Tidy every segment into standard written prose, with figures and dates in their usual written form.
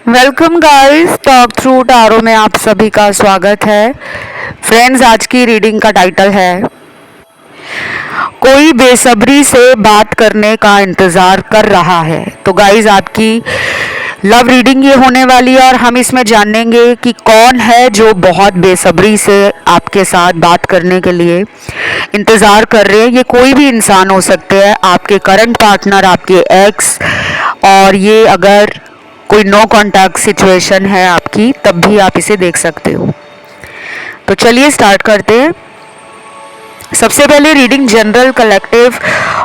Welcome guys, talk through tarot में आप सभी का स्वागत है। फ्रेंड्स, आज की रीडिंग का टाइटल है कोई बेसब्री से बात करने का इंतज़ार कर रहा है। तो गाइस, आपकी लव रीडिंग ये होने वाली है और हम इसमें जानेंगे कि कौन है जो बहुत बेसब्री से आपके साथ बात करने के लिए इंतज़ार कर रहे हैं। ये कोई भी इंसान हो सकते हैं, आपके करंट पार्टनर, आपके एक्स, और ये अगर कोई नो कांटेक्ट सिचुएशन है आपकी, तब भी आप इसे देख सकते हो। तो चलिए स्टार्ट करते हैं। सबसे पहले रीडिंग जनरल, कलेक्टिव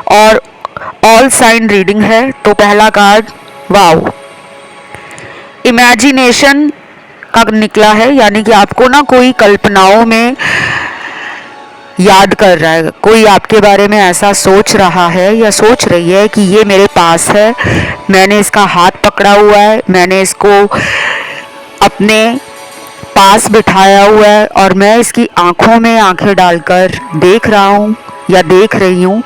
और ऑल साइन रीडिंग है। तो पहला कार्ड वाओ, इमेजिनेशन का निकला है, यानी कि आपको ना कोई कल्पनाओं में याद कर रहा है, कोई आपके बारे में ऐसा सोच रहा है या सोच रही है कि ये मेरे पास है, मैंने इसका हाथ पकड़ा हुआ है, मैंने इसको अपने पास बिठाया हुआ है और मैं इसकी आंखों में आंखें डालकर देख रहा हूँ या देख रही हूँ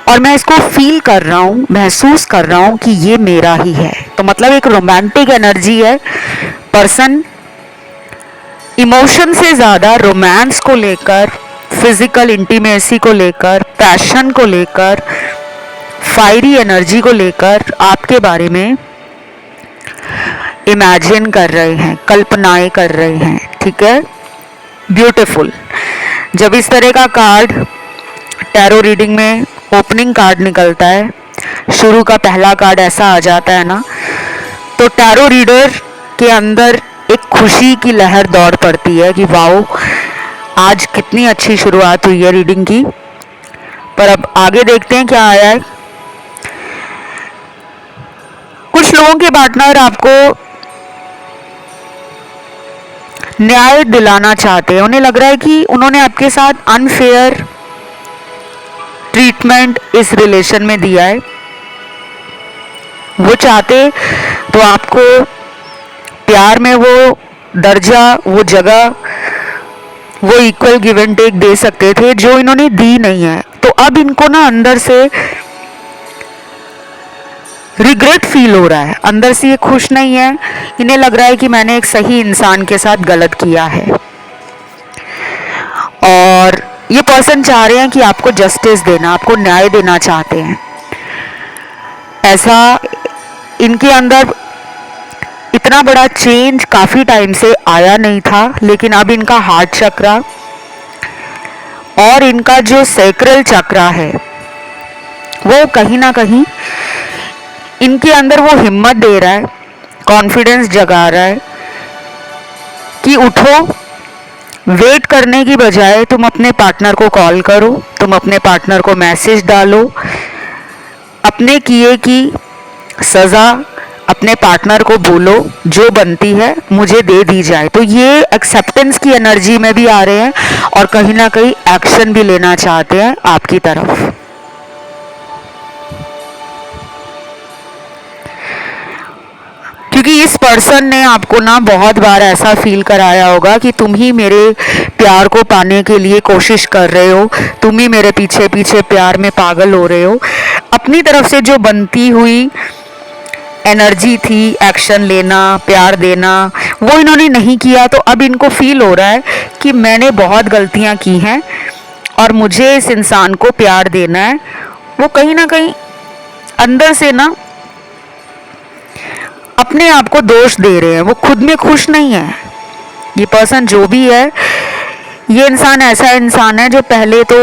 और मैं इसको फील कर रहा हूँ, महसूस कर रहा हूँ कि ये मेरा ही है। तो मतलब एक रोमांटिक एनर्जी है। पर्सन इमोशन से ज़्यादा रोमांस को लेकर, फिजिकल इंटीमेसी को लेकर, पैशन को लेकर, फायरी एनर्जी को लेकर आपके बारे में इमेजिन कर रहे हैं, कल्पनाएं कर रहे हैं। ठीक है, ब्यूटीफुल। जब इस तरह का कार्ड टैरो रीडिंग में ओपनिंग कार्ड निकलता है, शुरू का पहला कार्ड ऐसा आ जाता है ना, तो टैरो रीडर के अंदर एक खुशी की लहर दौड़ पड़ती है कि वाओ, आज कितनी अच्छी शुरुआत हुई है रीडिंग की। पर अब आगे देखते हैं क्या आया है। कुछ लोगों के पार्टनर आपको न्याय दिलाना चाहते हैं, उन्हें लग रहा है कि उन्होंने आपके साथ अनफेयर ट्रीटमेंट इस रिलेशन में दिया है। वो चाहते तो आपको प्यार में वो दर्जा, वो जगह, वो इक्वल गिव एंड टेक दे सकते थे, जो इन्होंने दी नहीं है। तो अब इनको ना अंदर से रिग्रेट फील हो रहा है, अंदर से ये खुश नहीं है। इन्हें लग रहा है कि मैंने एक सही इंसान के साथ गलत किया है और ये पर्सन चाह रहे हैं कि आपको जस्टिस देना, आपको न्याय देना चाहते हैं। ऐसा इनके अंदर इतना बड़ा चेंज काफ़ी टाइम से आया नहीं था, लेकिन अब इनका हार्ट चक्रा और इनका जो सैक्रल चक्रा है वो कहीं ना कहीं इनके अंदर वो हिम्मत दे रहा है, कॉन्फिडेंस जगा रहा है कि उठो, वेट करने की बजाय तुम अपने पार्टनर को कॉल करो, तुम अपने पार्टनर को मैसेज डालो, अपने किए की सज़ा अपने पार्टनर को बोलो, जो बनती है मुझे दे दी जाए। तो ये एक्सेप्टेंस की एनर्जी में भी आ रहे हैं और कहीं ना कहीं एक्शन भी लेना चाहते हैं आपकी तरफ। क्योंकि इस पर्सन ने आपको ना बहुत बार ऐसा फील कराया होगा कि तुम ही मेरे प्यार को पाने के लिए कोशिश कर रहे हो, तुम ही मेरे पीछे पीछे प्यार में पागल हो रहे हो। अपनी तरफ से जो बनती हुई एनर्जी थी, एक्शन लेना, प्यार देना, वो इन्होंने नहीं किया। तो अब इनको फील हो रहा है कि मैंने बहुत गलतियां की हैं और मुझे इस इंसान को प्यार देना है। वो कहीं ना कहीं अंदर से ना अपने आप को दोष दे रहे हैं, वो खुद में खुश नहीं है। ये पर्सन जो भी है, ये इंसान ऐसा इंसान है जो पहले तो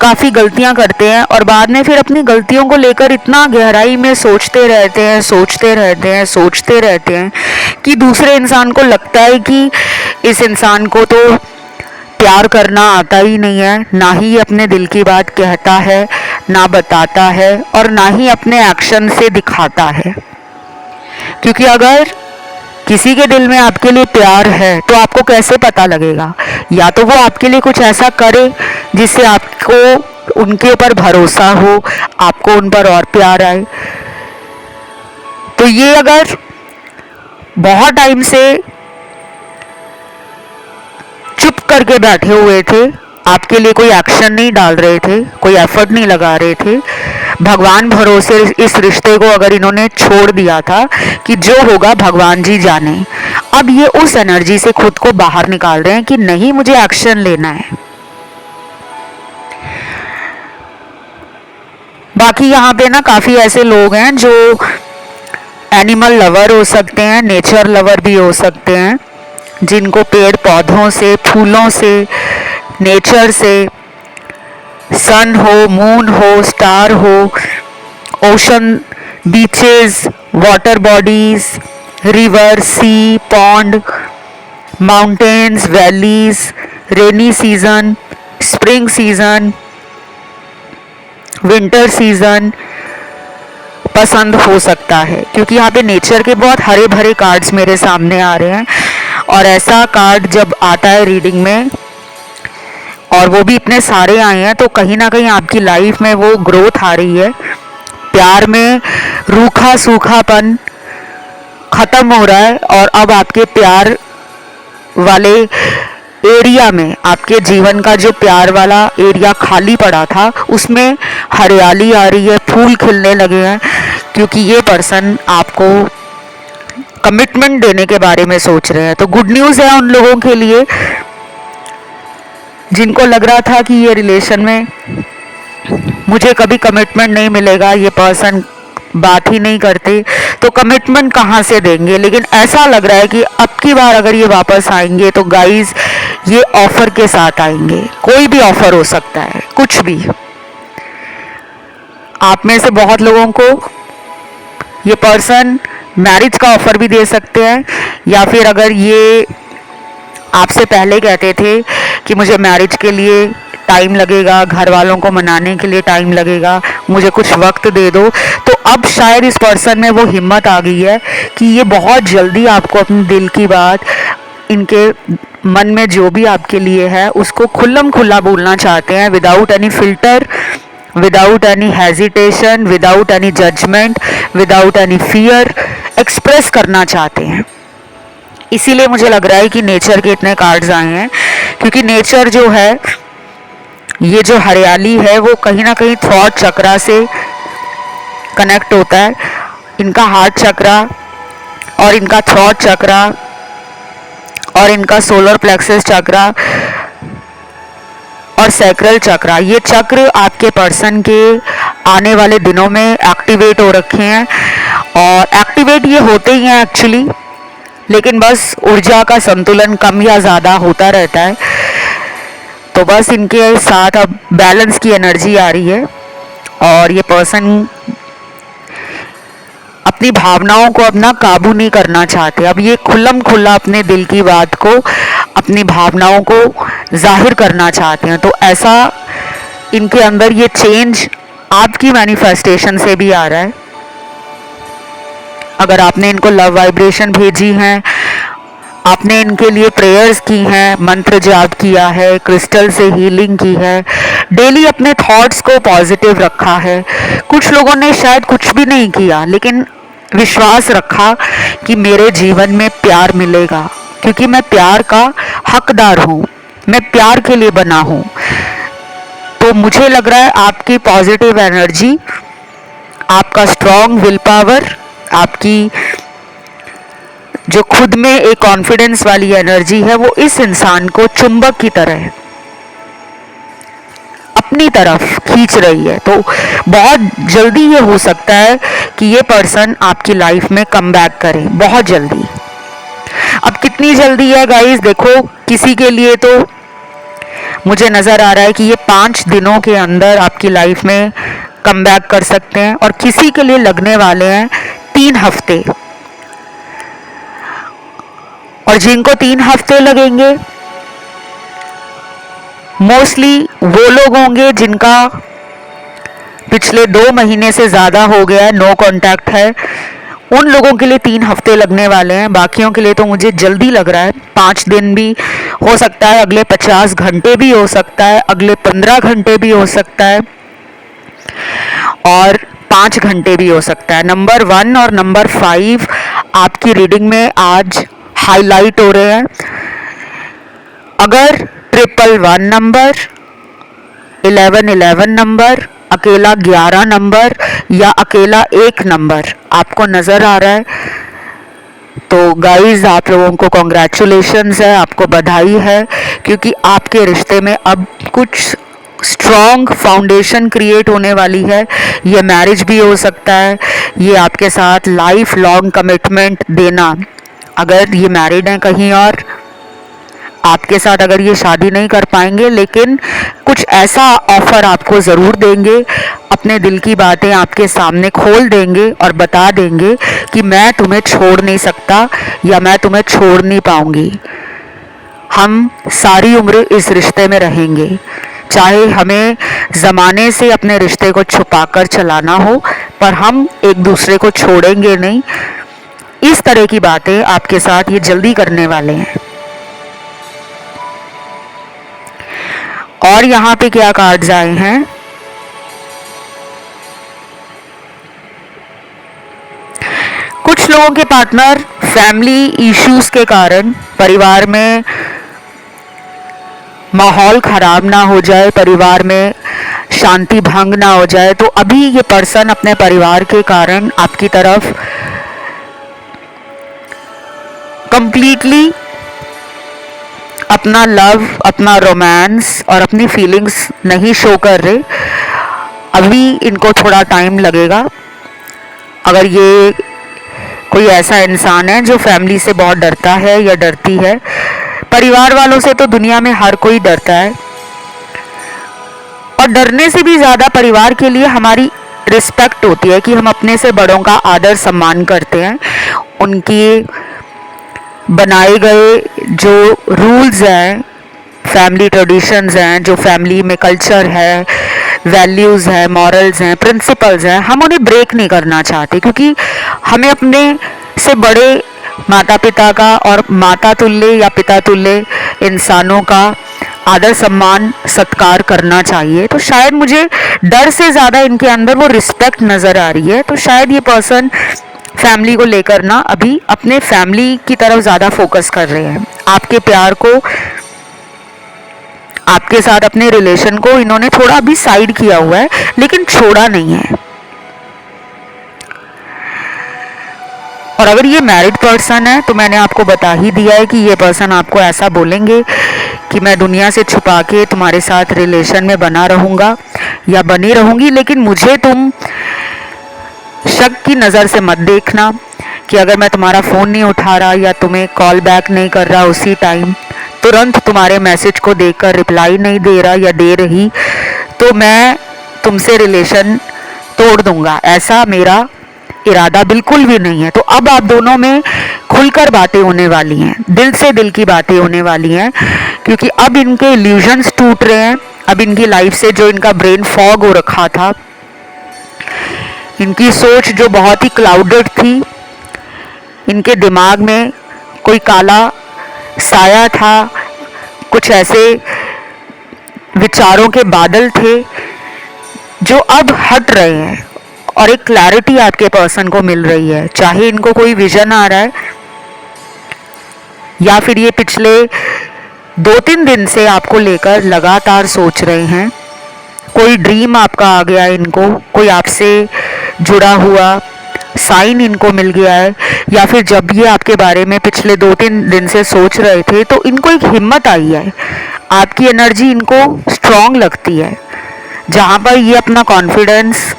काफ़ी गलतियां करते हैं और बाद में फिर अपनी गलतियों को लेकर इतना गहराई में सोचते रहते हैं, सोचते रहते हैं, सोचते रहते हैं कि दूसरे इंसान को लगता है कि इस इंसान को तो प्यार करना आता ही नहीं है, ना ही अपने दिल की बात कहता है, ना बताता है और ना ही अपने एक्शन से दिखाता है। क्योंकि अगर किसी के दिल में आपके लिए प्यार है तो आपको कैसे पता लगेगा? या तो वो आपके लिए कुछ ऐसा करे जिससे आपको उनके ऊपर भरोसा हो, आपको उन पर और प्यार आए। तो ये अगर बहुत टाइम से चुप करके बैठे हुए थे, आपके लिए कोई एक्शन नहीं डाल रहे थे, कोई एफर्ट नहीं लगा रहे थे, भगवान भरोसे इस रिश्ते को अगर इन्होंने छोड़ दिया था कि जो होगा भगवान जी जाने, अब ये उस एनर्जी से खुद को बाहर निकाल रहे हैं कि नहीं, मुझे एक्शन लेना है। बाकी यहाँ पे ना काफ़ी ऐसे लोग हैं जो एनिमल लवर हो सकते हैं, नेचर लवर भी हो सकते हैं, जिनको पेड़ पौधों से, फूलों से, नेचर से, सन हो, मून हो, स्टार हो, ocean, beaches, water bodies, river, sea, pond, mountains, valleys, rainy season, spring season, winter season पसंद हो सकता है। क्योंकि यहाँ पे नेचर के बहुत हरे भरे कार्ड्स मेरे सामने आ रहे हैं, और ऐसा कार्ड जब आता है रीडिंग में, और वो भी इतने सारे आए हैं, तो कहीं ना कहीं आपकी लाइफ में वो ग्रोथ आ रही है। प्यार में रूखा सूखापन खत्म हो रहा है, और अब आपके प्यार वाले एरिया में, आपके जीवन का जो प्यार वाला एरिया खाली पड़ा था, उसमें हरियाली आ रही है, फूल खिलने लगे हैं, क्योंकि ये पर्सन आपको कमिटमेंट देने के बारे में सोच रहे हैं। तो गुड न्यूज़ है उन लोगों के लिए जिनको लग रहा था कि ये रिलेशन में मुझे कभी कमिटमेंट नहीं मिलेगा, ये पर्सन बात ही नहीं करते, तो कमिटमेंट कहाँ से देंगे। लेकिन ऐसा लग रहा है कि अब की बार अगर ये वापस आएंगे तो गाइस ये ऑफर के साथ आएंगे। कोई भी ऑफर हो सकता है, कुछ भी। आप में से बहुत लोगों को ये पर्सन मैरिज का ऑफर भी दे सकते हैं, या फिर अगर ये आपसे पहले कहते थे कि मुझे मैरिज के लिए टाइम लगेगा, घर वालों को मनाने के लिए टाइम लगेगा, मुझे कुछ वक्त दे दो, तो अब शायद इस पर्सन में वो हिम्मत आ गई है कि ये बहुत जल्दी आपको अपने दिल की बात, इनके मन में जो भी आपके लिए है उसको खुल्लम खुल्ला बोलना चाहते हैं, without any filter, without any hesitation, without any judgement, without any fear, express करना चाहते हैं। इसीलिए मुझे लग रहा है कि नेचर के इतने कार्ड्स आए हैं, क्योंकि नेचर जो है, ये जो हरियाली है, वो कहीं ना कहीं थॉट चक्रा से कनेक्ट होता है। इनका हार्ट चक्रा और इनका थॉट चक्रा और इनका सोलर प्लेक्सस चक्रा और सैक्रल चक्रा, ये चक्र आपके पर्सन के आने वाले दिनों में एक्टिवेट हो रखे हैं। और एक्टिवेट ये होते ही हैं एक्चुअली, लेकिन बस ऊर्जा का संतुलन कम या ज़्यादा होता रहता है। तो बस इनके साथ अब बैलेंस की एनर्जी आ रही है, और ये पर्सन अपनी भावनाओं को अपना काबू नहीं करना चाहते। अब ये खुल्लम खुल्ला अपने दिल की बात को, अपनी भावनाओं को जाहिर करना चाहते हैं। तो ऐसा इनके अंदर ये चेंज आपकी मैनिफेस्टेशन से भी आ रहा है। अगर आपने इनको लव वाइब्रेशन भेजी हैं, आपने इनके लिए प्रेयर्स की हैं, मंत्र जाप किया है, क्रिस्टल से हीलिंग की है, डेली अपने थॉट्स को पॉजिटिव रखा है, कुछ लोगों ने शायद कुछ भी नहीं किया लेकिन विश्वास रखा कि मेरे जीवन में प्यार मिलेगा, क्योंकि मैं प्यार का हकदार हूँ, मैं प्यार के लिए बना हूँ। तो मुझे लग रहा है आपकी पॉजिटिव एनर्जी, आपका स्ट्रॉन्ग विल पावर, आपकी जो खुद में एक कॉन्फिडेंस वाली एनर्जी है, वो इस इंसान को चुंबक की तरह अपनी तरफ खींच रही है। तो बहुत जल्दी ये हो सकता है कि ये पर्सन आपकी लाइफ में कम बैक करे, बहुत जल्दी। अब कितनी जल्दी है गाइस, देखो किसी के लिए तो मुझे नज़र आ रहा है कि ये 5 दिनों के अंदर आपकी लाइफ में कम बैक कर सकते हैं, और किसी के लिए लगने वाले हैं 3 हफ्ते। और जिनको 3 हफ्ते लगेंगे मोस्टली वो लोग होंगे जिनका पिछले 2 महीने से ज़्यादा हो गया है, नो कांटेक्ट है, उन लोगों के लिए 3 हफ्ते लगने वाले हैं। बाकियों के लिए तो मुझे जल्दी लग रहा है, 5 दिन भी हो सकता है, अगले 50 घंटे भी हो सकता है, अगले 15 घंटे भी हो सकता है, और 5 घंटे भी हो सकता है। नंबर 1 और नंबर 5 आपकी रीडिंग में आज हाईलाइट हो रहे हैं। अगर 111 नंबर, 1111 नंबर, अकेला 11 नंबर या अकेला 1 नंबर आपको नज़र आ रहा है, तो गाइस आप लोगों को कॉन्ग्रेचुलेशंस है, आपको बधाई है, क्योंकि आपके रिश्ते में अब कुछ स्ट्रॉन्ग फाउंडेशन क्रिएट होने वाली है। ये मैरिज भी हो सकता है, ये आपके साथ लाइफ लॉन्ग कमिटमेंट देना। अगर ये मैरिड हैं कहीं और, आपके साथ अगर ये शादी नहीं कर पाएंगे, लेकिन कुछ ऐसा ऑफर आपको ज़रूर देंगे, अपने दिल की बातें आपके सामने खोल देंगे और बता देंगे कि मैं तुम्हें छोड़ नहीं सकता या मैं तुम्हें छोड़ नहीं पाऊंगी। हम सारी उम्र इस रिश्ते में रहेंगे, चाहे हमें ज़माने से अपने रिश्ते को छुपाकर चलाना हो, पर हम एक दूसरे को छोड़ेंगे नहीं। इस तरह की बातें आपके साथ ये जल्दी करने वाले हैं। और यहाँ पे क्या कार्ड्स आए हैं, कुछ लोगों के पार्टनर फैमिली इश्यूज के कारण, परिवार में माहौल खराब ना हो जाए, परिवार में शांति भंग ना हो जाए, तो अभी ये पर्सन अपने परिवार के कारण आपकी तरफ कंप्लीटली अपना लव, अपना रोमांस और अपनी फीलिंग्स नहीं शो कर रहे। अभी इनको थोड़ा टाइम लगेगा। अगर ये कोई ऐसा इंसान है जो फैमिली से बहुत डरता है या डरती है, परिवार वालों से तो दुनिया में हर कोई डरता है, और डरने से भी ज़्यादा परिवार के लिए हमारी रिस्पेक्ट होती है कि हम अपने से बड़ों का आदर सम्मान करते हैं। उनकी बनाए गए जो रूल्स हैं, फैमिली ट्रेडिशंस हैं, जो फैमिली में कल्चर है, वैल्यूज़ हैं, मॉरल्स हैं, प्रिंसिपल्स हैं, हम उन्हें ब्रेक नहीं करना चाहते, क्योंकि हमें अपने से बड़े माता पिता का और माता तुल्य या पिता तुल्य इंसानों का आदर सम्मान सत्कार करना चाहिए। तो शायद मुझे डर से ज़्यादा इनके अंदर वो रिस्पेक्ट नज़र आ रही है। तो शायद ये पर्सन फैमिली को लेकर ना अभी अपने फैमिली की तरफ ज़्यादा फोकस कर रहे हैं। आपके प्यार को, आपके साथ अपने रिलेशन को इन्होंने थोड़ा अभी साइड किया हुआ है, लेकिन छोड़ा नहीं है। और अगर ये मैरिड पर्सन है तो मैंने आपको बता ही दिया है कि ये पर्सन आपको ऐसा बोलेंगे कि मैं दुनिया से छुपा के तुम्हारे साथ रिलेशन में बना रहूँगा या बनी रहूँगी, लेकिन मुझे तुम शक की नज़र से मत देखना कि अगर मैं तुम्हारा फ़ोन नहीं उठा रहा या तुम्हें कॉल बैक नहीं कर रहा उसी टाइम, तुरंत तुम्हारे मैसेज को देखकर रिप्लाई नहीं दे रहा या दे रही, तो मैं तुमसे रिलेशन तोड़ दूंगा। ऐसा मेरा इरादा बिल्कुल भी नहीं है। तो अब आप दोनों में खुलकर बातें होने वाली हैं, दिल से दिल की बातें होने वाली हैं, क्योंकि अब इनके इल्यूजन्स टूट रहे हैं। अब इनकी लाइफ से जो इनका ब्रेन फॉग हो रखा था, इनकी सोच जो बहुत ही क्लाउडेड थी, इनके दिमाग में कोई काला साया था, कुछ ऐसे विचारों के बादल थे जो अब हट रहे हैं और एक क्लैरिटी आपके पर्सन को मिल रही है। चाहे इनको कोई विजन आ रहा है या फिर ये पिछले 2-3 दिन से आपको लेकर लगातार सोच रहे हैं, कोई ड्रीम आपका आ गया इनको, कोई आपसे जुड़ा हुआ साइन इनको मिल गया है, या फिर जब ये आपके बारे में पिछले 2-3 दिन से सोच रहे थे तो इनको एक हिम्मत आई है। आपकी एनर्जी इनको स्ट्रॉन्ग लगती है, जहाँ पर ये अपना कॉन्फिडेंस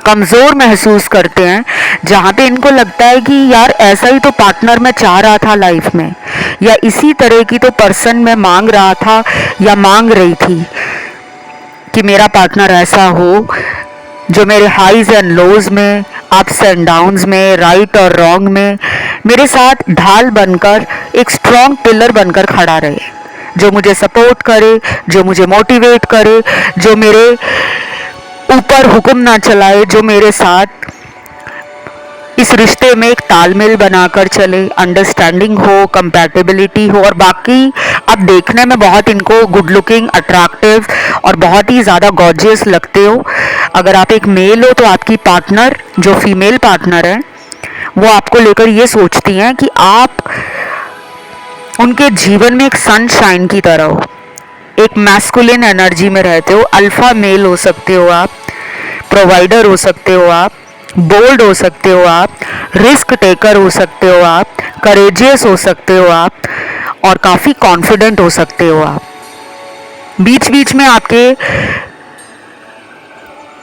कमज़ोर महसूस करते हैं, जहाँ पे इनको लगता है कि यार ऐसा ही तो पार्टनर मैं चाह रहा था लाइफ में, या इसी तरह की तो पर्सन मैं मांग रहा था या मांग रही थी कि मेरा पार्टनर ऐसा हो जो मेरे हाईज एंड लोज में, अप्स एंड डाउन्स में, राइट और रॉन्ग में मेरे साथ ढाल बनकर, एक स्ट्रॉन्ग पिलर बनकर खड़ा रहे, जो मुझे सपोर्ट करे, जो मुझे मोटिवेट करे, जो मेरे ऊपर हुक्म ना चलाए, जो मेरे साथ इस रिश्ते में एक तालमेल बनाकर चले, अंडरस्टैंडिंग हो, कंपैटिबिलिटी हो। और बाकी अब देखने में बहुत इनको गुड लुकिंग, अट्रैक्टिव और बहुत ही ज़्यादा गॉर्जियस लगते हो। अगर आप एक मेल हो तो आपकी पार्टनर, जो फीमेल पार्टनर है, वो आपको लेकर ये सोचती हैं कि आप उनके जीवन में एक सनशाइन की तरह हो, एक मैस्कुलिन एनर्जी में रहते हो, अल्फा मेल हो सकते हो आप, प्रोवाइडर हो सकते हो आप, बोल्ड हो सकते हो आप, रिस्क टेकर हो सकते हो आप, करेजियस हो सकते हो आप, और काफ़ी कॉन्फिडेंट हो सकते हो आप। बीच बीच में आपके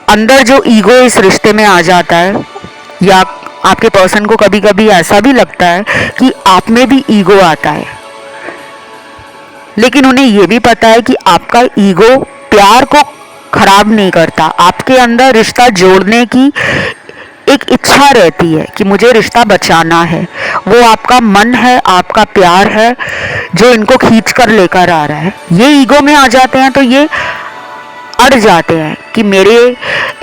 अंदर जो ईगो इस रिश्ते में आ जाता है, या आपके पर्सन को कभी कभी ऐसा भी लगता है कि आप में भी ईगो आता है, लेकिन उन्हें यह भी पता है कि आपका ईगो प्यार को खराब नहीं करता। आपके अंदर रिश्ता जोड़ने की एक इच्छा रहती है कि मुझे रिश्ता बचाना है। वो आपका मन है, आपका प्यार है जो इनको खींच कर लेकर आ रहा है। ये ईगो में आ जाते हैं तो ये अड़ जाते हैं कि मेरे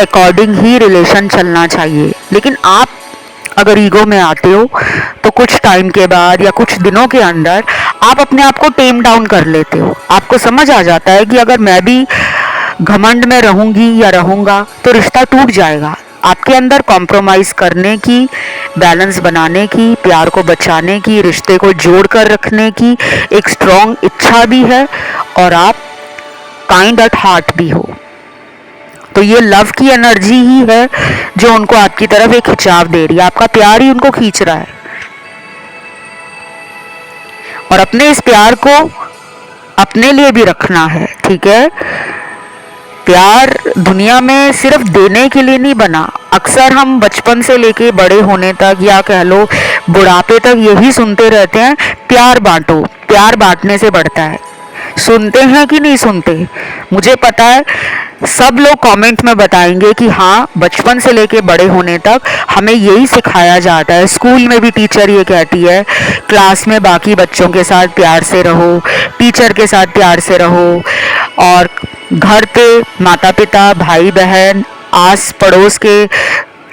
अकॉर्डिंग ही रिलेशन चलना चाहिए। लेकिन आप अगर ईगो में आते हो तो कुछ टाइम के बाद या कुछ दिनों के अंदर आप अपने आप को टेम डाउन कर लेते हो। आपको समझ आ जाता है कि अगर मैं भी घमंड में रहूंगी या रहूंगा तो रिश्ता टूट जाएगा। आपके अंदर कॉम्प्रोमाइज़ करने की, बैलेंस बनाने की, प्यार को बचाने की, रिश्ते को जोड़ कर रखने की एक स्ट्रॉन्ग इच्छा भी है, और आप काइंड एट हार्ट भी हो। तो ये लव की एनर्जी ही है जो उनको आपकी तरफ एक खिंचाव दे रही है। आपका प्यार ही उनको खींच रहा है, और अपने इस प्यार को अपने लिए भी रखना है। ठीक है, प्यार दुनिया में सिर्फ देने के लिए नहीं बना। अक्सर हम बचपन से लेके बड़े होने तक, या कह लो बुढ़ापे तक, यही सुनते रहते हैं, प्यार बांटो। प्यार बांटने से बढ़ता है। सुनते हैं कि नहीं सुनते? मुझे पता है सब लोग कमेंट में बताएंगे कि हाँ, बचपन से लेके बड़े होने तक हमें यही सिखाया जाता है। स्कूल में भी टीचर ये कहती है, क्लास में बाकी बच्चों के साथ प्यार से रहो, टीचर के साथ प्यार से रहो, और घर पे माता पिता, भाई बहन, आस पड़ोस के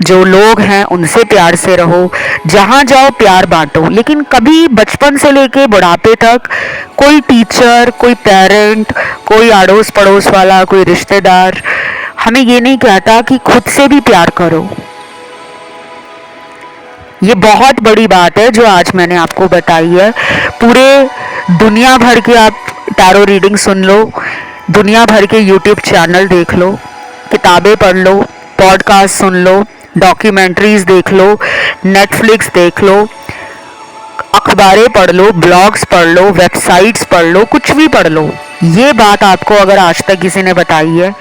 जो लोग हैं उनसे प्यार से रहो, जहाँ जाओ प्यार बांटो। लेकिन कभी बचपन से लेके बुढ़ापे तक कोई टीचर, कोई पेरेंट, कोई अड़ोस पड़ोस वाला, कोई रिश्तेदार हमें ये नहीं कहता कि खुद से भी प्यार करो। ये बहुत बड़ी बात है जो आज मैंने आपको बताई है। पूरे दुनिया भर के आप टैरो रीडिंग सुन लो, दुनिया भर के यूट्यूब चैनल देख लो, किताबें पढ़ लो, पॉडकास्ट सुन लो, डॉक्यूमेंट्रीज देख लो, नेटफ्लिक्स देख लो, अखबारें पढ़ लो, ब्लॉग्स पढ़ लो, वेबसाइट्स पढ़ लो, कुछ भी पढ़ लो। ये बात आपको अगर आज तक किसी ने बताई है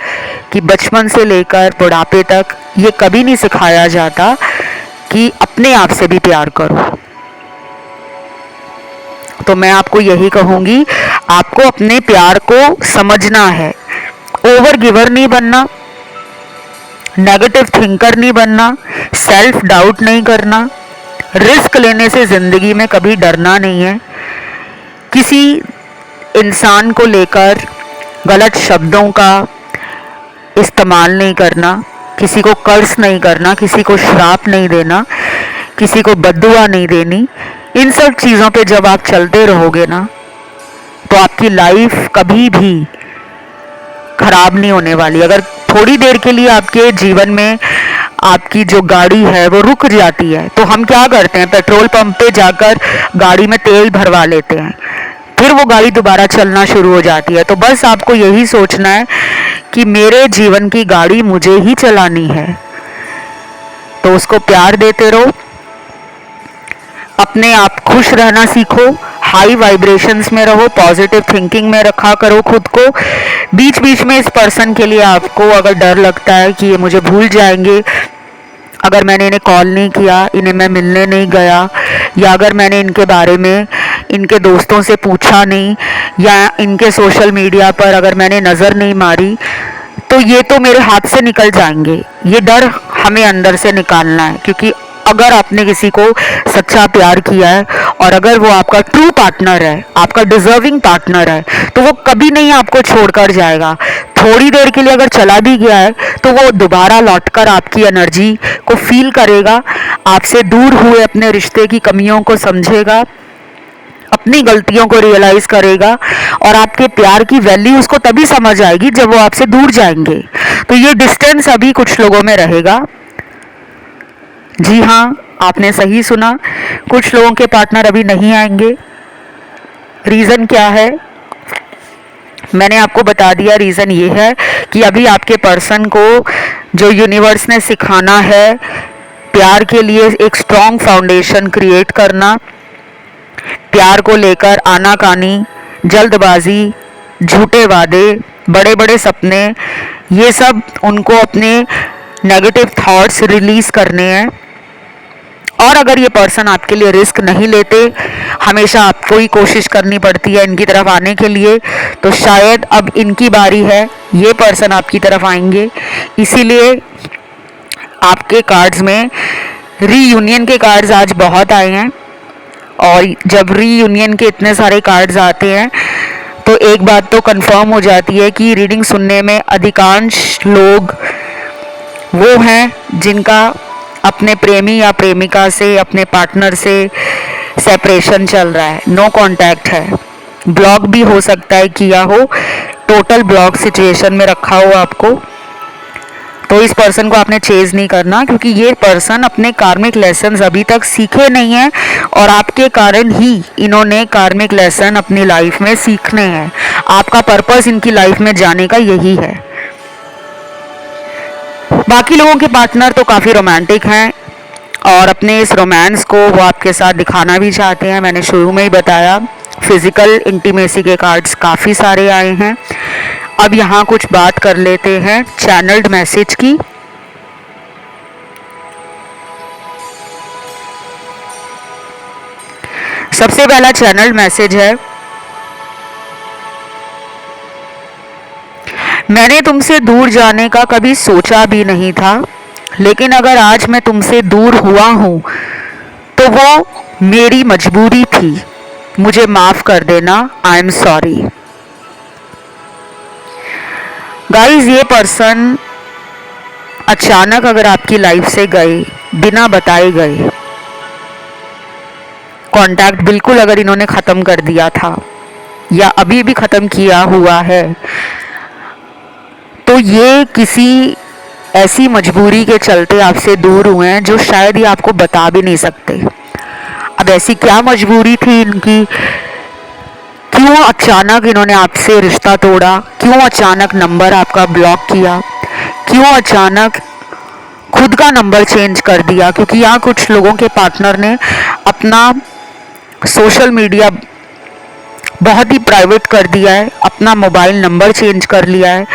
कि बचपन से लेकर बुढ़ापे तक ये कभी नहीं सिखाया जाता कि अपने आप से भी प्यार करो, तो मैं आपको यही कहूँगी, आपको अपने प्यार को समझना है। ओवर गिवर नहीं बनना, नेगेटिव थिंकर नहीं बनना, सेल्फ डाउट नहीं करना, रिस्क लेने से ज़िंदगी में कभी डरना नहीं है, किसी इंसान को लेकर गलत शब्दों का इस्तेमाल नहीं करना, किसी को कर्ज नहीं करना, किसी को श्राप नहीं देना, किसी को बद्दुआ नहीं देनी। इन सब चीज़ों पे जब आप चलते रहोगे ना, तो आपकी लाइफ कभी भी खराब नहीं होने वाली। अगर थोड़ी देर के लिए आपके जीवन में आपकी जो गाड़ी है वो रुक जाती है, तो हम क्या करते हैं, पेट्रोल पंप पे जाकर गाड़ी में तेल भरवा लेते हैं, फिर वो गाड़ी दोबारा चलना शुरू हो जाती है। तो बस आपको यही सोचना है कि मेरे जीवन की गाड़ी मुझे ही चलानी है, तो उसको प्यार देते रहो, अपने आप खुश रहना सीखो, हाई वाइब्रेशंस में रहो, पॉजिटिव थिंकिंग में रखा करो खुद को। बीच बीच में इस पर्सन के लिए आपको अगर डर लगता है कि ये मुझे भूल जाएंगे, अगर मैंने इन्हें कॉल नहीं किया, इन्हें मैं मिलने नहीं गया, या अगर मैंने इनके बारे में इनके दोस्तों से पूछा नहीं, या इनके सोशल मीडिया पर अगर मैंने नज़र नहीं मारी, तो ये तो मेरे हाथ से निकल जाएंगे। ये डर हमें अंदर से निकालना है, क्योंकि अगर आपने किसी को सच्चा प्यार किया है और अगर वो आपका ट्रू पार्टनर है, आपका डिजर्विंग पार्टनर है, तो वो कभी नहीं आपको छोड़कर जाएगा। थोड़ी देर के लिए अगर चला भी गया है तो वो दोबारा लौटकर आपकी एनर्जी को फील करेगा, आपसे दूर हुए अपने रिश्ते की कमियों को समझेगा, अपनी गलतियों को रियलाइज करेगा, और आपके प्यार की वैल्यू उसको तभी समझ आएगी जब वो आपसे दूर जाएंगे। तो ये डिस्टेंस अभी कुछ लोगों में रहेगा। जी हाँ, आपने सही सुना, कुछ लोगों के पार्टनर अभी नहीं आएंगे। रीज़न क्या है? मैंने आपको बता दिया, रीज़न ये है कि अभी आपके पर्सन को जो यूनिवर्स ने सिखाना है प्यार के लिए एक स्ट्रॉन्ग फाउंडेशन क्रिएट करना, प्यार को लेकर आनाकानी, जल्दबाजी, झूठे वादे, बड़े बड़े सपने, ये सब उनको अपने नेगेटिव थॉट्स रिलीज़ करने हैं। और अगर ये पर्सन आपके लिए रिस्क नहीं लेते, हमेशा आपको ही कोशिश करनी पड़ती है इनकी तरफ आने के लिए, तो शायद अब इनकी बारी है, ये पर्सन आपकी तरफ आएंगे। इसीलिए आपके कार्ड्स में रीयूनियन के कार्ड्स आज बहुत आए हैं। और जब रीयूनियन के इतने सारे कार्ड्स आते हैं तो एक बात तो कंफर्म हो जाती है कि रीडिंग सुनने में अधिकांश लोग वो हैं जिनका अपने प्रेमी या प्रेमिका से, अपने पार्टनर से सेपरेशन चल रहा है, नो कांटेक्ट है, ब्लॉक भी हो सकता है किया हो, टोटल ब्लॉक सिचुएशन में रखा हो आपको। तो इस पर्सन को आपने चेज नहीं करना, क्योंकि ये पर्सन अपने कार्मिक लेसन्स अभी तक सीखे नहीं हैं और आपके कारण ही इन्होंने कार्मिक लेसन अपनी लाइफ में सीखने हैं। आपका पर्पस इनकी लाइफ में जाने का यही है। बाकी लोगों के पार्टनर तो काफ़ी रोमांटिक हैं और अपने इस रोमांस को वो आपके साथ दिखाना भी चाहते हैं। मैंने शुरू में ही बताया, फिजिकल इंटीमेसी के कार्ड्स काफ़ी सारे आए हैं। अब यहाँ कुछ बात कर लेते हैं चैनल्ड मैसेज की। सबसे पहला चैनल्ड मैसेज है, मैंने तुमसे दूर जाने का कभी सोचा भी नहीं था, लेकिन अगर आज मैं तुमसे दूर हुआ हूं तो वो मेरी मजबूरी थी, मुझे माफ कर देना, आई एम सॉरी। गाइस, ये पर्सन अचानक अगर आपकी लाइफ से गए, बिना बताए गए, कांटेक्ट बिल्कुल अगर इन्होंने ख़त्म कर दिया था या अभी भी ख़त्म किया हुआ है, तो ये किसी ऐसी मजबूरी के चलते आपसे दूर हुए हैं जो शायद ये आपको बता भी नहीं सकते। अब ऐसी क्या मजबूरी थी इनकी, क्यों अचानक इन्होंने आपसे रिश्ता तोड़ा, क्यों अचानक नंबर आपका ब्लॉक किया, क्यों अचानक खुद का नंबर चेंज कर दिया। क्योंकि यहाँ कुछ लोगों के पार्टनर ने अपना सोशल मीडिया बहुत ही प्राइवेट कर दिया है, अपना मोबाइल नंबर चेंज कर लिया है,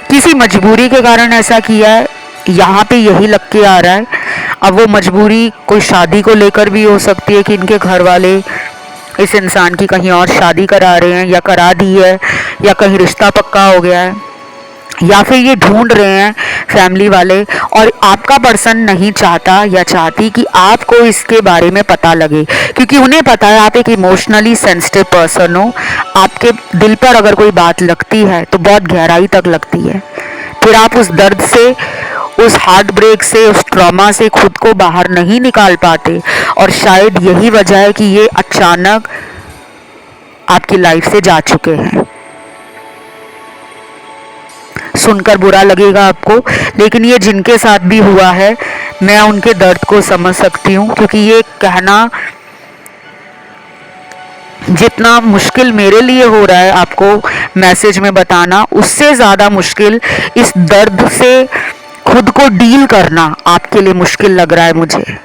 किसी मजबूरी के कारण ऐसा किया है। यहाँ पे यही लग के आ रहा है। अब वो मजबूरी कोई शादी को लेकर भी हो सकती है कि इनके घर वाले इस इंसान की कहीं और शादी करा रहे हैं या करा दी है, या कहीं रिश्ता पक्का हो गया है, या फिर ये ढूंढ रहे हैं फैमिली वाले और आपका पर्सन नहीं चाहता या चाहती कि आपको इसके बारे में पता लगे, क्योंकि उन्हें पता है आप एक इमोशनली सेंसिटिव पर्सन हो। आपके दिल पर अगर कोई बात लगती है तो बहुत गहराई तक लगती है, फिर आप उस दर्द से, उस हार्ट ब्रेक से, उस ट्रॉमा से खुद को बाहर नहीं निकाल पाते। और शायद यही वजह है कि ये अचानक आपकी लाइफ से जा चुके हैं। सुनकर बुरा लगेगा आपको, लेकिन ये जिनके साथ भी हुआ है, मैं उनके दर्द को समझ सकती हूँ, क्योंकि ये कहना जितना मुश्किल मेरे लिए हो रहा है आपको मैसेज में बताना, उससे ज़्यादा मुश्किल इस दर्द से खुद को डील करना आपके लिए मुश्किल लग रहा है मुझे।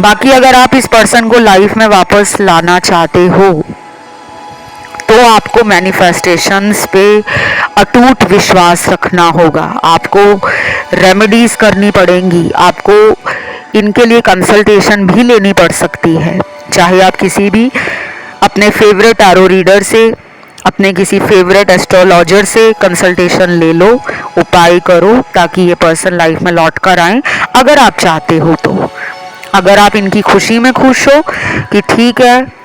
बाकी अगर आप इस पर्सन को लाइफ में वापस लाना चाहते हो तो आपको मैनिफेस्टेशंस पे अटूट विश्वास रखना होगा, आपको रेमेडीज करनी पड़ेंगी, आपको इनके लिए कंसल्टेशन भी लेनी पड़ सकती है। चाहे आप किसी भी अपने फेवरेट टैरो रीडर से, अपने किसी फेवरेट एस्ट्रोलॉजर से कंसल्टेशन ले लो, उपाय करो, ताकि ये पर्सन लाइफ में लौट कर आए अगर आप चाहते हो तो। अगर आप इनकी खुशी में खुश हो कि ठीक है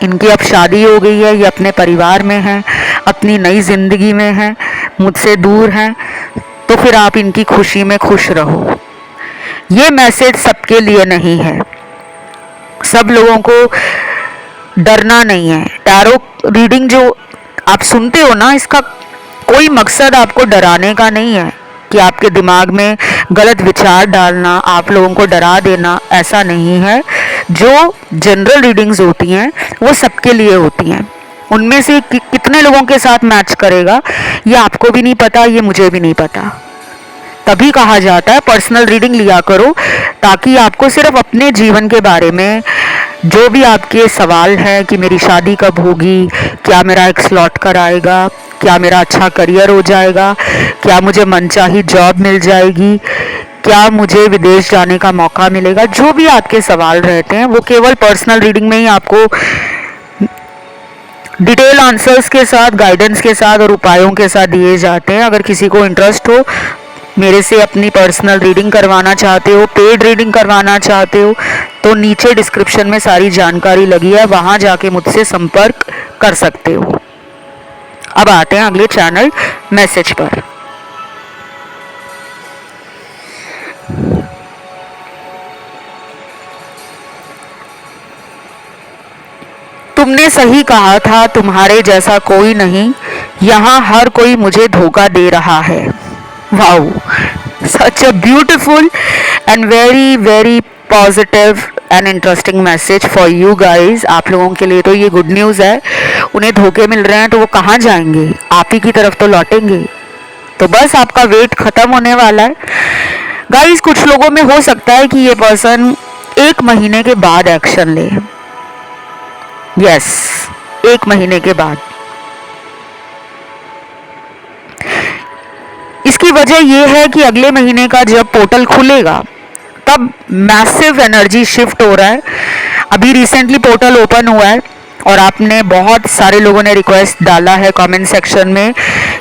इनकी अब शादी हो गई है, ये अपने परिवार में हैं, अपनी नई ज़िंदगी में हैं, मुझसे दूर हैं, तो फिर आप इनकी खुशी में खुश रहो। ये मैसेज सबके लिए नहीं है, सब लोगों को डरना नहीं है। टैरो रीडिंग जो आप सुनते हो ना, इसका कोई मकसद आपको डराने का नहीं है कि आपके दिमाग में गलत विचार डालना, आप लोगों को डरा देना, ऐसा नहीं है। जो जनरल रीडिंग्स होती हैं वो सबके लिए होती हैं, उनमें से कितने लोगों के साथ मैच करेगा ये आपको भी नहीं पता, ये मुझे भी नहीं पता। तभी कहा जाता है पर्सनल रीडिंग लिया करो, ताकि आपको सिर्फ अपने जीवन के बारे में जो भी आपके सवाल हैं कि मेरी शादी कब होगी, क्या मेरा एक्स लौट कर आएगा, क्या मेरा अच्छा करियर हो जाएगा, क्या मुझे मनचाही जॉब मिल जाएगी, क्या मुझे विदेश जाने का मौका मिलेगा, जो भी आपके सवाल रहते हैं वो केवल पर्सनल रीडिंग में ही आपको डिटेल आंसर्स के साथ, गाइडेंस के साथ और उपायों के साथ दिए जाते हैं। अगर किसी को इंटरेस्ट हो, मेरे से अपनी पर्सनल रीडिंग करवाना चाहते हो, पेड रीडिंग करवाना चाहते हो, तो नीचे डिस्क्रिप्शन में सारी जानकारी लगी है, वहाँ जाके मुझसे संपर्क कर सकते हो। अब आते हैं अगले चैनल मैसेज पर। तुमने सही कहा था, तुम्हारे जैसा कोई नहीं, यहाँ हर कोई मुझे धोखा दे रहा है। Wow, such a beautiful and very very positive and interesting message for you guys. आप लोगों के लिए तो ये गुड न्यूज़ है। उन्हें धोखे मिल रहे हैं तो वो कहाँ जाएंगे, आप ही की तरफ तो लौटेंगे। तो बस आपका वेट खत्म होने वाला है गाइज। कुछ लोगों में हो सकता है कि ये पर्सन 1 महीने के बाद एक्शन ले। यस, 1 महीने के बाद। इसकी वजह यह है कि अगले महीने का जब पोर्टल खुलेगा तब मैसिव एनर्जी शिफ्ट हो रहा है। अभी रिसेंटली पोर्टल ओपन हुआ है और आपने बहुत सारे लोगों ने रिक्वेस्ट डाला है कमेंट सेक्शन में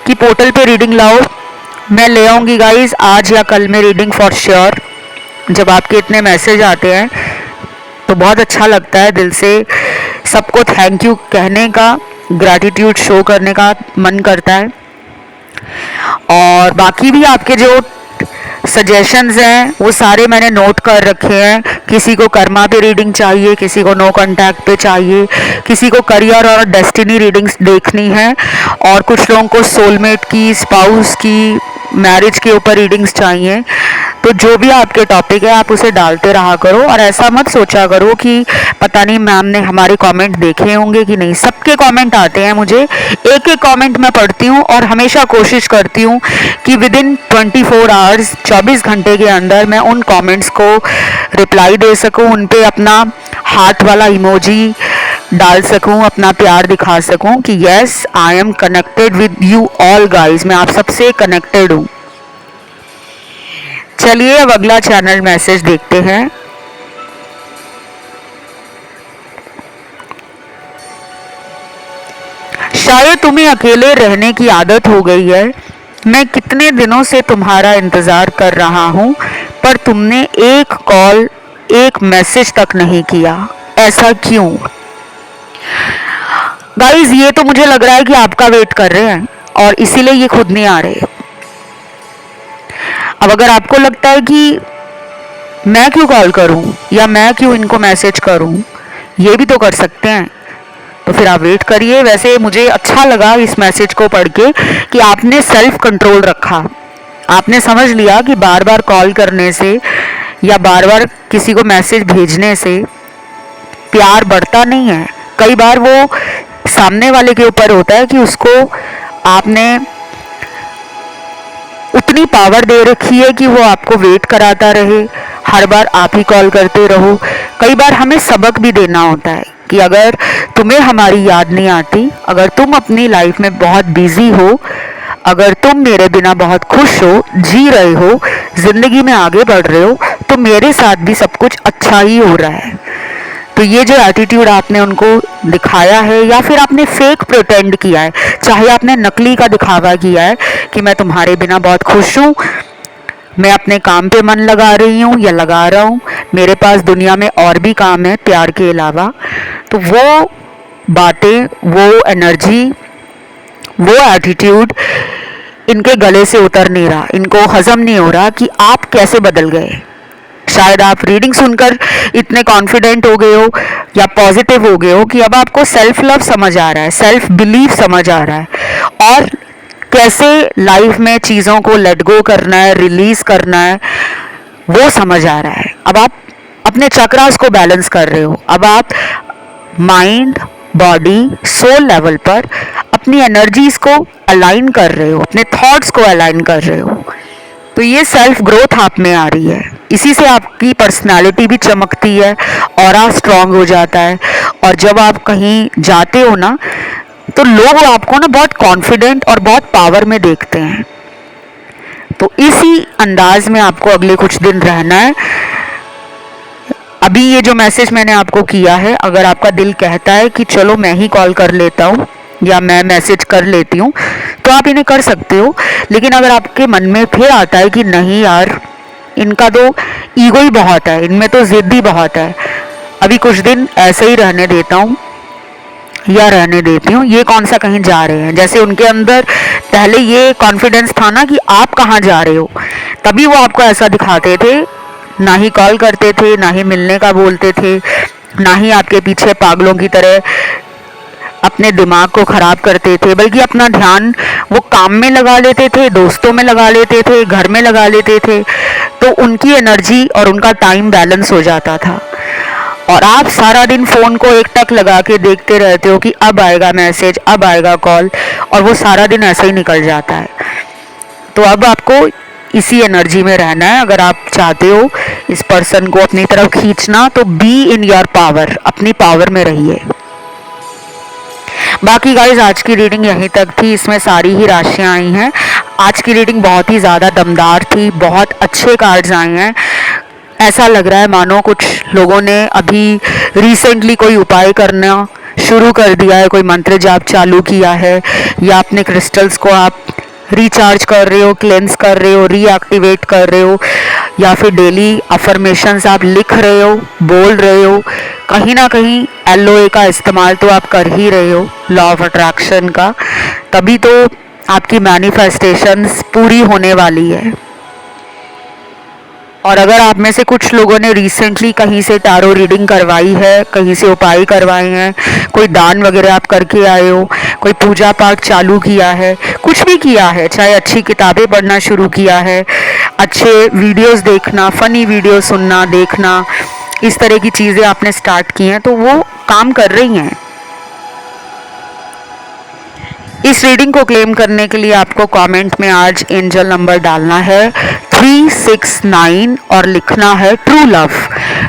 कि पोर्टल पे रीडिंग लाओ। मैं ले आऊँगी गाइज, आज या कल में रीडिंग फॉर श्योर। जब आपके इतने मैसेज आते हैं तो बहुत अच्छा लगता है, दिल से सबको थैंक यू कहने का, ग्रैटिट्यूड शो करने का मन करता है। और बाकी भी आपके जो सजेशंस हैं वो सारे मैंने नोट कर रखे हैं। किसी को कर्मा पे रीडिंग चाहिए, किसी को नो कांटेक्ट पे चाहिए, किसी को करियर और डेस्टिनी रीडिंग्स देखनी है, और कुछ लोगों को सोलमेट की, स्पाउस की, मैरिज के ऊपर रीडिंग्स चाहिए। तो जो भी आपके टॉपिक है आप उसे डालते रहा करो, और ऐसा मत सोचा करो कि पता नहीं मैम ने हमारे कमेंट देखे होंगे कि नहीं। सबके कमेंट आते हैं मुझे, एक एक कमेंट मैं पढ़ती हूँ और हमेशा कोशिश करती हूँ कि विदिन 24 आवर्स, 24 घंटे के अंदर मैं उन कमेंट्स को रिप्लाई दे सकूँ, उन पे अपना हार्ट वाला इमोजी डाल सकूं, अपना प्यार दिखा सकूं कि yes I am connected with you all guys, मैं आप सबसे कनेक्टेड हूं। चलिए अब अगला चैनल मैसेज देखते हैं। शायद तुम्हें अकेले रहने की आदत हो गई है। मैं कितने दिनों से तुम्हारा इंतजार कर रहा हूं, पर तुमने एक कॉल, एक मैसेज तक नहीं किया। ऐसा क्यों? गाइज ये तो मुझे लग रहा है कि आपका वेट कर रहे हैं और इसीलिए ये खुद नहीं आ रहे। अब अगर आपको लगता है कि मैं क्यों कॉल करूं या मैं क्यों इनको मैसेज करूं, ये भी तो कर सकते हैं, तो फिर आप वेट करिए। वैसे मुझे अच्छा लगा इस मैसेज को पढ़ के कि आपने सेल्फ कंट्रोल रखा। आपने समझ लिया कि बार बार कॉल करने से या बार बार किसी को मैसेज भेजने से प्यार बढ़ता नहीं है। कई बार वो सामने वाले के ऊपर होता है कि उसको आपने उतनी पावर दे रखी है कि वो आपको वेट कराता रहे, हर बार आप ही कॉल करते रहो। कई बार हमें सबक भी देना होता है कि अगर तुम्हें हमारी याद नहीं आती, अगर तुम अपनी लाइफ में बहुत बिजी हो, अगर तुम मेरे बिना बहुत खुश हो, जी रहे हो, जिंदगी में आगे बढ़ रहे हो, तो मेरे साथ भी सब कुछ अच्छा ही हो रहा है। तो ये जो एटीट्यूड आपने उनको दिखाया है या फिर आपने फेक प्रिटेंड किया है, चाहे आपने नकली का दिखावा किया है कि मैं तुम्हारे बिना बहुत खुश हूँ, मैं अपने काम पे मन लगा रही हूँ या लगा रहा हूँ, मेरे पास दुनिया में और भी काम है प्यार के अलावा, तो वो बातें, वो एनर्जी, वो एटीट्यूड इनके गले से उतर नहीं रहा, इनको हजम नहीं हो रहा कि आप कैसे बदल गए। शायद आप रीडिंग सुनकर इतने कॉन्फिडेंट हो गए हो या पॉजिटिव हो गए हो कि अब आपको सेल्फ लव समझ आ रहा है, सेल्फ बिलीव समझ आ रहा है, और कैसे लाइफ में चीज़ों को लेट गो करना है, रिलीज करना है, वो समझ आ रहा है। अब आप अपने चक्रास को बैलेंस कर रहे हो। अब आप माइंड, बॉडी, सोल लेवल पर अपनी एनर्जीज को अलाइन कर रहे हो, अपने थॉट्स को अलाइन कर रहे हो। तो ये सेल्फ ग्रोथ आप में आ रही है। इसी से आपकी पर्सनालिटी भी चमकती है, ऑरा स्ट्रांग हो जाता है। और जब आप कहीं जाते हो ना, तो लोग आपको ना बहुत कॉन्फिडेंट और बहुत पावर में देखते हैं। तो इसी अंदाज में आपको अगले कुछ दिन रहना है। अभी ये जो मैसेज मैंने आपको किया है, अगर आपका दिल कहता है कि चलो मैं ही कॉल कर लेता हूँ या मैं मैसेज कर लेती हूँ, तो आप इन्हें कर सकते हो। लेकिन अगर आपके मन में फिर आता है कि नहीं यार, इनका तो ईगो ही बहुत है, इनमें तो जिद ही बहुत है, अभी कुछ दिन ऐसे ही रहने देता हूँ या रहने देती हूँ, ये कौन सा कहीं जा रहे हैं। जैसे उनके अंदर पहले ये कॉन्फिडेंस था ना कि आप कहाँ जा रहे हो, तभी वो आपको ऐसा दिखाते थे, ना ही कॉल करते थे, ना ही मिलने का बोलते थे, ना ही आपके पीछे पागलों की तरह अपने दिमाग को खराब करते थे, बल्कि अपना ध्यान वो काम में लगा लेते थे, दोस्तों में लगा लेते थे, घर में लगा लेते थे। तो उनकी एनर्जी और उनका टाइम बैलेंस हो जाता था। और आप सारा दिन फ़ोन को एक टक लगा के देखते रहते हो कि अब आएगा मैसेज, अब आएगा कॉल, और वो सारा दिन ऐसे ही निकल जाता है। तो अब आपको इसी एनर्जी में रहना है। अगर आप चाहते हो इस पर्सन को अपनी तरफ खींचना, तो बी इन योर पावर, अपनी पावर में रहिए। बाकी गाइज आज की रीडिंग यहीं तक थी, इसमें सारी ही राशियां आई हैं। आज की रीडिंग बहुत ही ज़्यादा दमदार थी, बहुत अच्छे कार्ड्स आए हैं। ऐसा लग रहा है मानो कुछ लोगों ने अभी रिसेंटली कोई उपाय करना शुरू कर दिया है, कोई मंत्र जाप चालू किया है, या अपने क्रिस्टल्स को आप रिचार्ज कर रहे हो, क्लेंस कर रहे हो, रीएक्टिवेट कर रहे हो, या फिर डेली अफर्मेशंस आप लिख रहे हो, बोल रहे हो। कहीं ना कहीं एलओए का इस्तेमाल तो आप कर ही रहे हो, लॉ ऑफ अट्रैक्शन का। तभी तो आपकी मैनिफेस्टेशंस पूरी होने वाली है। और अगर आप में से कुछ लोगों ने रिसेंटली कहीं से टारो रीडिंग करवाई है, कहीं से उपाय करवाए हैं, कोई दान वगैरह आप करके आए हो, कोई पूजा पाठ चालू किया है, कुछ भी किया है, चाहे अच्छी किताबें पढ़ना शुरू किया है, अच्छे वीडियोस देखना, फ़नी वीडियो सुनना देखना, इस तरह की चीज़ें आपने स्टार्ट की हैं, तो वो काम कर रही हैं। इस रीडिंग को क्लेम करने के लिए आपको कमेंट में आज एंजल नंबर डालना है 369 और लिखना है ट्रू लव।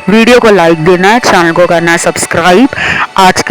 वीडियो को लाइक देना है, चैनल को करना है सब्सक्राइब। आज